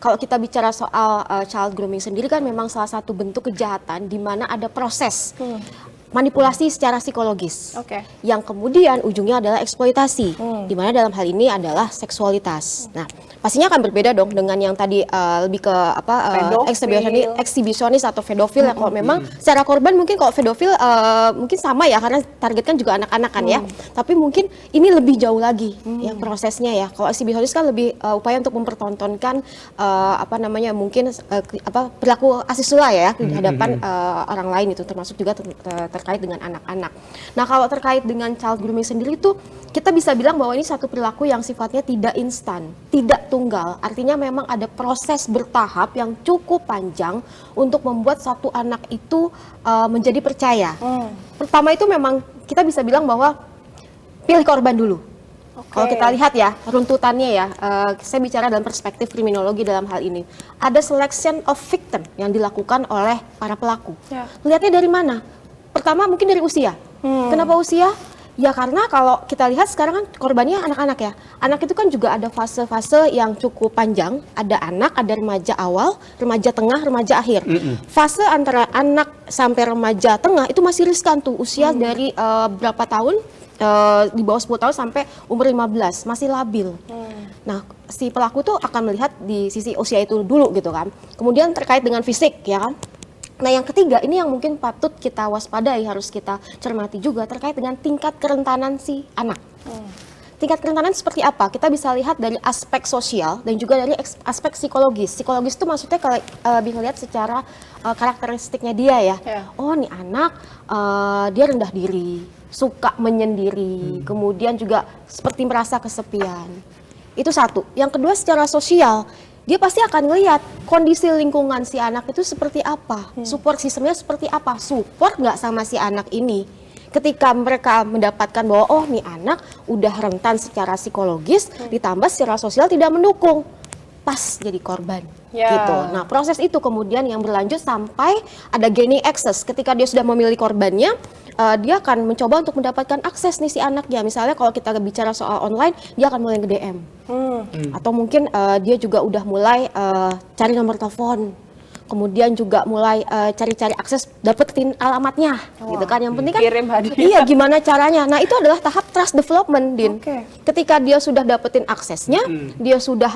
Kalau kita bicara soal child grooming sendiri kan memang salah satu bentuk kejahatan di mana ada proses manipulasi secara psikologis, yang kemudian ujungnya adalah eksploitasi, di mana dalam hal ini adalah seksualitas. Nah, pastinya akan berbeda dong dengan yang tadi lebih ke eksibisionis atau pedofil ya. Kalau memang secara korban mungkin kalau pedofil mungkin sama ya karena targetkan juga anak-anak kan ya. Tapi mungkin ini lebih jauh lagi ya prosesnya ya. Kalau eksibisionis kan lebih upaya untuk mempertontonkan mungkin perilaku asusila ya di hadapan orang lain, itu termasuk juga terkait dengan anak-anak. Nah, kalau terkait dengan child grooming sendiri tuh kita bisa bilang bahwa ini satu perilaku yang sifatnya tidak instan, tidak tunggal. Artinya memang ada proses bertahap yang cukup panjang untuk membuat satu anak itu menjadi percaya. Pertama itu memang kita bisa bilang bahwa pilih korban dulu. Kalau kita lihat ya runtutannya ya, saya bicara dalam perspektif kriminologi dalam hal ini. Ada selection of victim yang dilakukan oleh para pelaku. Lihatnya dari mana? Pertama mungkin dari usia. Kenapa usia? Ya karena kalau kita lihat sekarang kan korbannya anak-anak ya. Anak itu kan juga ada fase-fase yang cukup panjang. Ada anak, ada remaja awal, remaja tengah, remaja akhir. Fase antara anak sampai remaja tengah itu masih riskan tuh. Usia dari berapa tahun? Di bawah 10 tahun sampai umur 15, masih labil. Nah, si pelaku tuh akan melihat di sisi usia itu dulu gitu kan. Kemudian terkait dengan fisik ya kan. Nah, yang ketiga ini yang mungkin patut kita waspadai, harus kita cermati juga terkait dengan tingkat kerentanan si anak. Tingkat kerentanan seperti apa? Kita bisa lihat dari aspek sosial dan juga dari aspek psikologis. Psikologis itu maksudnya kalau bisa lihat secara karakteristiknya dia ya. Oh, nih anak dia rendah diri, suka menyendiri, kemudian juga seperti merasa kesepian. Itu satu. Yang kedua secara sosial, dia pasti akan melihat kondisi lingkungan si anak itu seperti apa, support sistemnya seperti apa, support nggak sama si anak ini. Ketika mereka mendapatkan bahwa oh nih anak udah rentan secara psikologis, ditambah secara sosial tidak mendukung, pas jadi korban. Gitu. Nah, proses itu kemudian yang berlanjut sampai ada gaining access. Ketika dia sudah memilih korbannya, dia akan mencoba untuk mendapatkan akses nih si anaknya. Misalnya kalau kita bicara soal online, dia akan mulai nge-DM. Atau mungkin dia juga udah mulai cari nomor telepon. Kemudian juga mulai cari-cari akses, dapetin alamatnya, gitu kan. Yang penting kan kirim hadiah. Iya, gimana caranya. Nah, itu adalah tahap trust development, Din. Ketika dia sudah dapetin aksesnya, dia sudah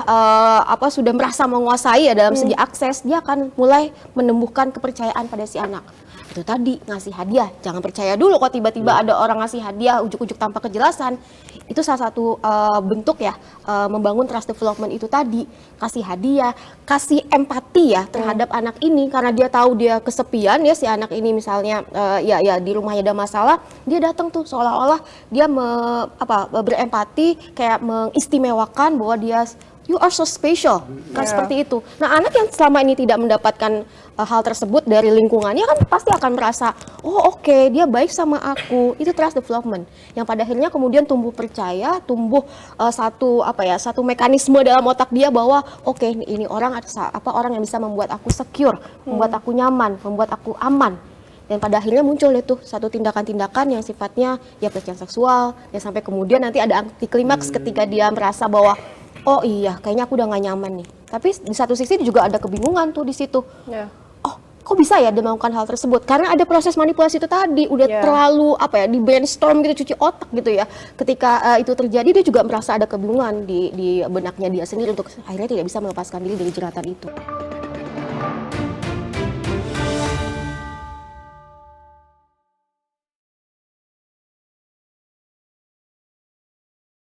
sudah merasa menguasai ya dalam segi akses, dia akan mulai menumbuhkan kepercayaan pada si anak. Itu tadi ngasih hadiah, jangan percaya dulu kok tiba-tiba ada orang ngasih hadiah ujuk-ujuk tanpa kejelasan. Itu salah satu bentuk ya membangun trust development itu tadi. Kasih hadiah, kasih empati ya terhadap anak ini, karena dia tahu dia kesepian ya si anak ini misalnya di rumahnya ada masalah, dia datang tuh seolah-olah dia berempati, kayak mengistimewakan bahwa dia you are so special, kan seperti itu. Nah, anak yang selama ini tidak mendapatkan hal tersebut dari lingkungannya kan pasti akan merasa, oh oke, dia baik sama aku. Itu trust development. Yang pada akhirnya kemudian tumbuh percaya, tumbuh satu mekanisme dalam otak dia bahwa oke, ini orang yang bisa membuat aku secure, membuat aku nyaman, membuat aku aman. Dan pada akhirnya muncul itu satu tindakan-tindakan yang sifatnya ya pelecehan seksual, ya sampai kemudian nanti ada anti klimaks ketika dia merasa bahwa oh iya, kayaknya aku udah gak nyaman nih. Tapi di satu sisi juga ada kebingungan tuh di situ. Oh, kok bisa ya dia melakukan hal tersebut? Karena ada proses manipulasi itu tadi, udah terlalu di brainstorm gitu, cuci otak gitu ya. Ketika itu terjadi, dia juga merasa ada kebingungan di benaknya dia sendiri untuk akhirnya tidak bisa melepaskan diri dari jeratan itu.